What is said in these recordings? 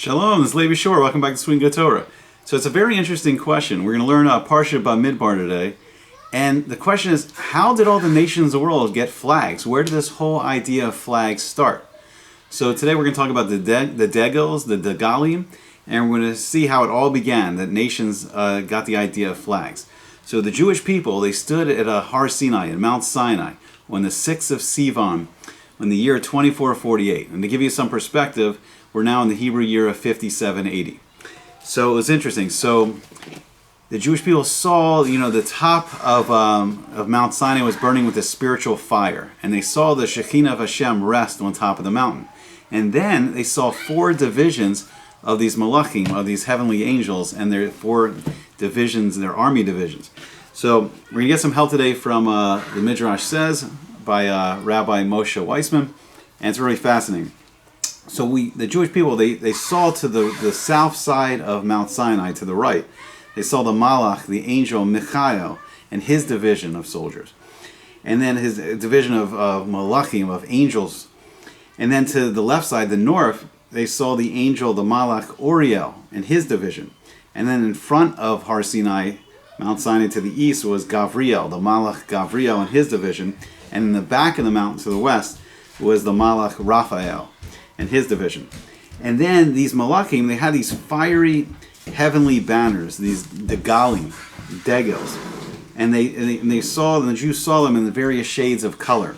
Shalom, this is Levi Shore. Welcome back to Swing Good Torah. So it's a very interesting question. We're going to learn Parsha Bamidbar today. And the question is, how did all the nations of the world get flags? Where did this whole idea of flags start? So today we're going to talk about the degels, the degalim, and we're going to see how it all began, that nations got the idea of flags. So the Jewish people, they stood at Har Sinai, at Mount Sinai, on the 6th of Sivan, in the year 2448. And to give you some perspective, we're now in the Hebrew year of 5780. So it was interesting. So the Jewish people saw, the top of Mount Sinai was burning with a spiritual fire. And they saw the Shekhinah of Hashem rest on top of the mountain. And then they saw 4 divisions of these malachim, of these heavenly angels, and their 4 divisions, their army divisions. So we're going to get some help today from the Midrash Says by Rabbi Moshe Weissman. And it's really fascinating. So the Jewish people, they saw to the south side of Mount Sinai, to the right, they saw the Malach, the angel Michael, and his division of soldiers. And then his division of Malachim, of angels. And then to the left side, the north, they saw the angel, the Malach Uriel, and his division. And then in front of Har Sinai, Mount Sinai to the east, was Gavriel, the Malach Gavriel, and his division. And in the back of the mountain to the west was the Malach Raphael and his division. And then these Malachim, they had these fiery heavenly banners, these degalim, degels. And the Jews saw them in the various shades of color.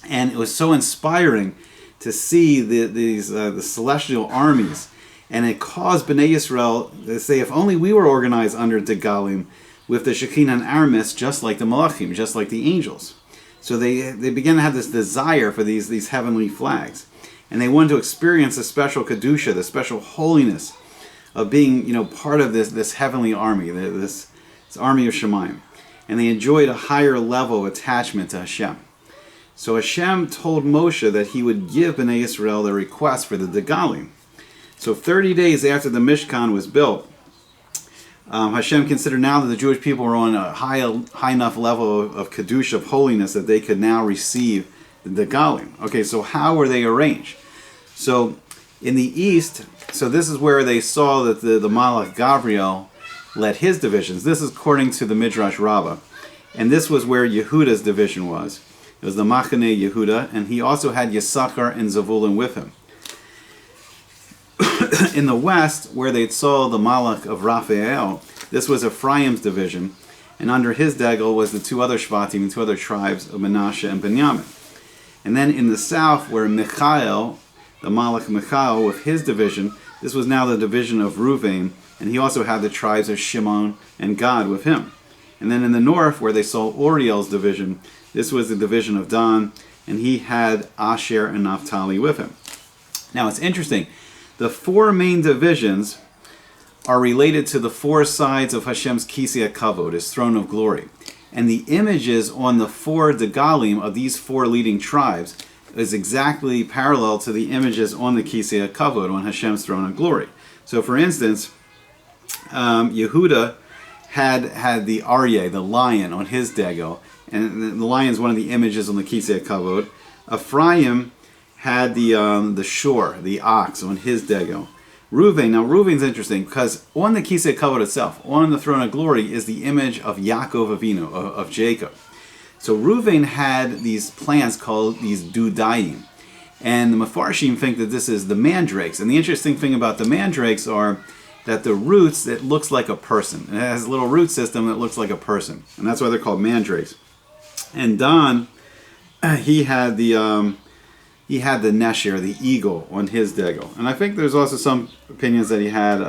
And it was so inspiring to see the celestial armies. And it caused Bnei Yisrael to say, if only we were organized under degalim with the Shekinah and Aramis, just like the Malachim, just like the angels. So they began to have this desire for these heavenly flags. And they wanted to experience the special Kedusha, the special holiness of being, part of this heavenly army, this army of Shemayim. And they enjoyed a higher level of attachment to Hashem. So Hashem told Moshe that he would give Bnei Yisrael their request for the Degalim. So 30 days after the Mishkan was built, Hashem considered now that the Jewish people were on a high enough level of Kedusha, of holiness, that they could now receive the Degalim. Okay, so how were they arranged? So in the east, so this is where they saw that the Malach Gavriel led his divisions. This is according to the Midrash Rabbah. And this was where Yehuda's division was. It was the Machane Yehuda, and he also had Yisachar and Zavulun with him. In the west, where they saw the Malach of Raphael, this was Ephraim's division, and under his degel was the 2 other Shvatim, the 2 other tribes of Menashe and Benjamin. And then in the south, where Michael, the Malach Michael with his division, this was now the division of Reuven, and he also had the tribes of Shimon and Gad with him. And then in the north, where they saw Uriel's division, this was the division of Dan, and he had Asher and Naphtali with him. Now it's interesting. The 4 main divisions are related to the 4 sides of Hashem's Kisei HaKavod, his throne of glory. And the images on the 4 degalim of these 4 leading tribes is exactly parallel to the images on the Kisei HaKavod, on Hashem's throne of glory. So for instance, Yehuda had the Aryeh, the lion, on his degel, and the lion is one of the images on the Kisei HaKavod. Ephraim had the shore, the ox, on his degel. Now Reuven's interesting because on the Kisei HaKavod itself, on the throne of glory, is the image of Yaakov Avinu, of Jacob. So Reuven had these plants called these dudayim. And the Mefarshim think that this is the mandrakes. And the interesting thing about the mandrakes are that the roots, it looks like a person. It has a little root system that looks like a person. And that's why they're called mandrakes. And Dan, he had the nesher, the eagle, on his degel. And I think there's also some opinions that he had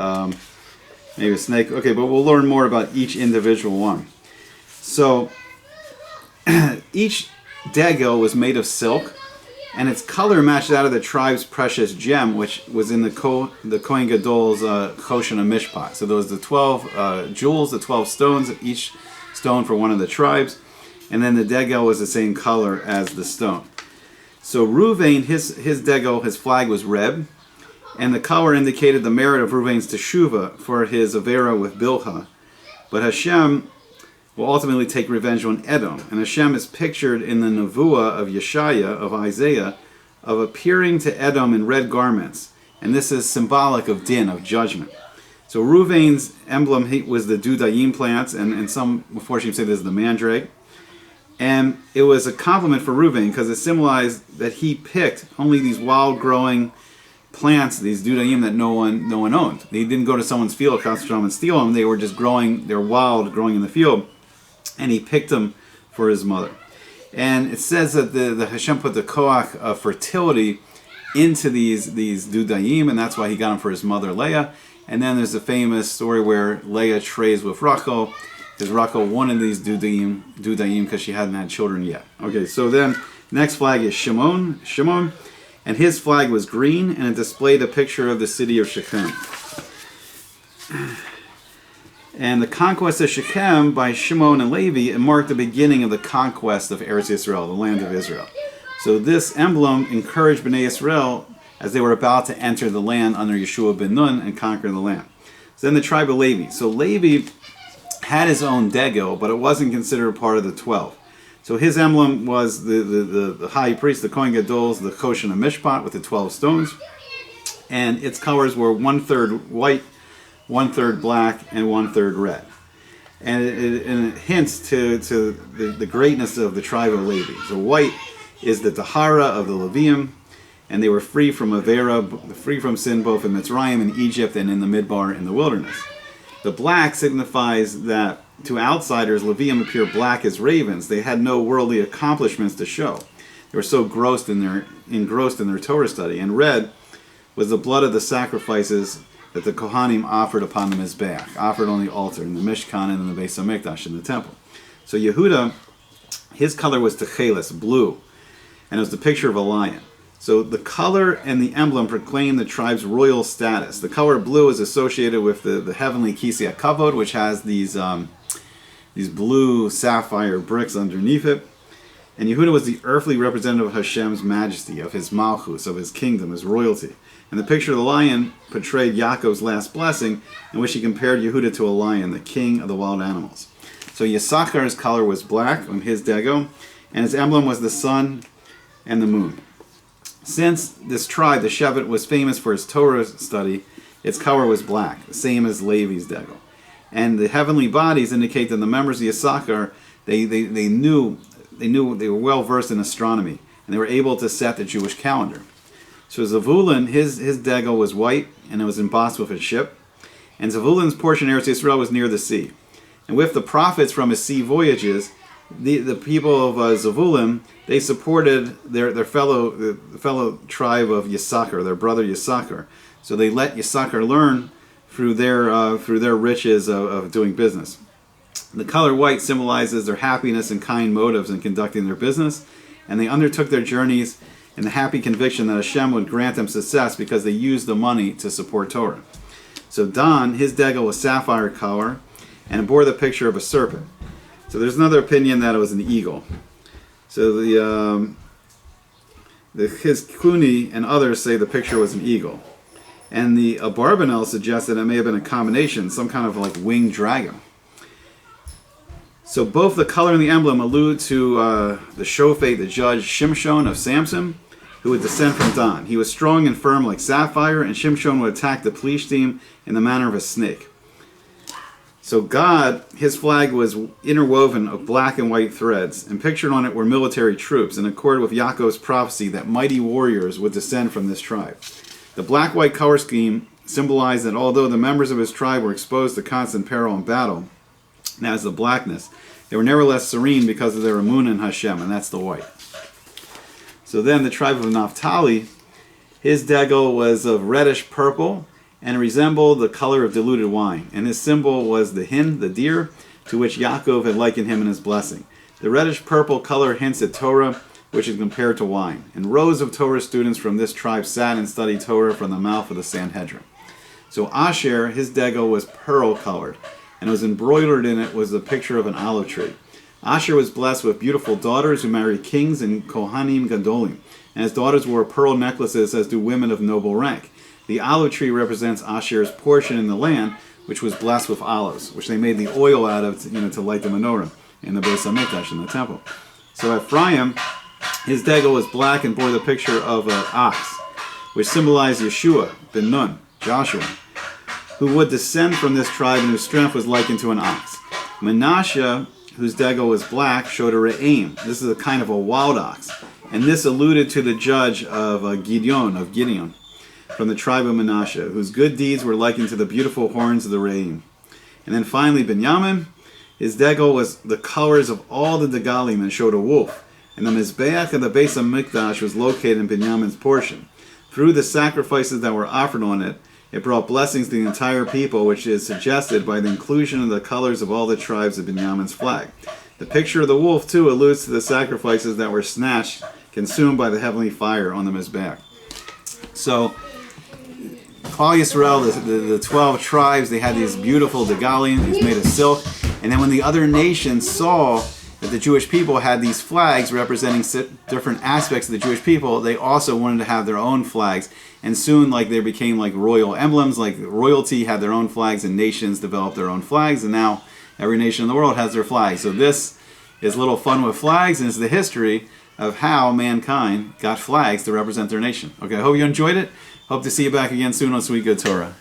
maybe a snake. Okay, but we'll learn more about each individual one. So each degel was made of silk, and its color matched that of the tribe's precious gem, which was in the Kohen Gadol's Choshen Mishpat. So those the 12 jewels, the 12 stones, each stone for one of the tribes, and then the degel was the same color as the stone. So Reuven, his degel, his flag was red, and the color indicated the merit of Reuven's teshuvah for his avera with Bilhah. But Hashem will ultimately take revenge on Edom. And Hashem is pictured in the Nevuah of Yeshaya, of Isaiah, of appearing to Edom in red garments And this is symbolic of din, of judgment. So Reuven's emblem was the dudayim plants, and some, unfortunately, say this is the mandrake. And it was a compliment for Reuven because it symbolized that he picked only these wild-growing plants, these dudayim that no one owned. They didn't go to someone's field across the street and steal them. They were just growing, they're wild, growing in the field. And he picked them for his mother. And it says that the Hashem put the koach of fertility into these dudayim, and that's why he got them for his mother Leah. And then there's a famous story where Leah trades with Rachel, because Rachel wanted these dudayim because she hadn't had children yet. Okay, so then next flag is Shimon, and his flag was green, and it displayed a picture of the city of Shechem. And the conquest of Shechem by Shimon and Levi, it marked the beginning of the conquest of Eretz Yisrael, the land of Israel. So this emblem encouraged Bnei Yisrael as they were about to enter the land under Yeshua ben Nun and conquer the land. So then the tribe of Levi. So Levi had his own degel, but it wasn't considered part of the 12. So his emblem was the high priest, the Kohen Gadol's, the Koshen of Mishpat with the 12 stones. And its colors were 1/3 white, 1/3 black, and 1/3 red. And it hints to the greatness of the tribe of Levi. So white is the Tahara of the Levium, and they were free from Avera, free from sin both in Mitzrayim and Egypt and in the Midbar in the wilderness. The black signifies that to outsiders, Levium appear black as ravens. They had no worldly accomplishments to show. They were so engrossed in their Torah study. And red was the blood of the sacrifices that the Kohanim offered upon the Mizbeach, offered on the altar in the Mishkan and in the Beis HaMikdash in the temple. So Yehuda, his color was techeles, blue, and it was the picture of a lion. So the color and the emblem proclaim the tribe's royal status. The color blue is associated with the heavenly Kisei HaKavod, which has these blue sapphire bricks underneath it. And Yehuda was the earthly representative of Hashem's majesty, of his malchus, of his kingdom, his royalty. And the picture of the lion portrayed Yaakov's last blessing, in which he compared Yehuda to a lion, the king of the wild animals. So Yisachar's color was black on his dego, and his emblem was the sun and the moon. Since this tribe, the Shevet, was famous for its Torah study, its color was black, the same as Levi's dego. And the heavenly bodies indicate that the members of Yisachar, they were well versed in astronomy, and they were able to set the Jewish calendar. So Zavulun, his dego was white, and it was embossed with a ship. And Zavulun's portion of Eretz Yisrael was near the sea. And with the profits from his sea voyages, the people of Zavulun, they supported their fellow tribe of Yisachar, their brother Yisachar. So they let Yisachar learn through their riches of doing business. The color white symbolizes their happiness and kind motives in conducting their business, and they undertook their journeys in the happy conviction that Hashem would grant them success because they used the money to support Torah. So Dan, his degel was sapphire color, and it bore the picture of a serpent. So there's another opinion that it was an eagle. So the Hizkuni and others say the picture was an eagle. And the Abarbanel suggests that it may have been a combination, some kind of like winged dragon. So both the color and the emblem allude to the Shofet, the judge Shimshon of Samson, who would descend from Dan. He was strong and firm like sapphire, and Shimshon would attack the Plishtim in the manner of a snake. So God, his flag was interwoven of black and white threads, and pictured on it were military troops, in accord with Yaakov's prophecy that mighty warriors would descend from this tribe. The black-white color scheme symbolized that although the members of his tribe were exposed to constant peril and battle, and as the blackness, they were nevertheless serene because of their emunah in Hashem, and that's the white. So then the tribe of Naphtali, his degel was of reddish purple, and resembled the color of diluted wine. And his symbol was the hin, the deer, to which Yaakov had likened him in his blessing. The reddish purple color hints at Torah, which is compared to wine. And rows of Torah students from this tribe sat and studied Torah from the mouth of the Sanhedrin. So Asher, his degel was pearl colored, and was embroidered in it was the picture of an olive tree. Asher was blessed with beautiful daughters who married kings and Kohanim Gadolim, and his daughters wore pearl necklaces as do women of noble rank. The olive tree represents Asher's portion in the land, which was blessed with olives, which they made the oil out of, to light the menorah in the Beis HaMikdash in the temple. So Ephraim, his degel was black and bore the picture of an ox, which symbolized Yeshua ben Nun, Joshua, who would descend from this tribe and whose strength was likened to an ox. Manasseh, whose degel was black, showed a re'im. This is a kind of a wild ox. And this alluded to the judge of Gideon, from the tribe of Manasseh, whose good deeds were likened to the beautiful horns of the re'im. And then finally, Binyamin, his degel was the colors of all the degalim and showed a wolf. And the Mizbeach of the Beis HaMikdash was located in Binyamin's portion. Through the sacrifices that were offered on it, it brought blessings to the entire people, which is suggested by the inclusion of the colors of all the tribes of Binyamin's flag. The picture of the wolf, too, alludes to the sacrifices that were snatched, consumed by the heavenly fire on the Mizbeach. So, Klal Yisrael, the 12 tribes, they had these beautiful degalim, these made of silk. And then when the other nations saw that the Jewish people had these flags representing different aspects of the Jewish people, they also wanted to have their own flags. And soon, they became like royal emblems, like royalty had their own flags and nations developed their own flags. And now every nation in the world has their flags. So this is a little fun with flags, and it's the history of how mankind got flags to represent their nation. Okay, I hope you enjoyed it. Hope to see you back again soon on Sweet Good Torah.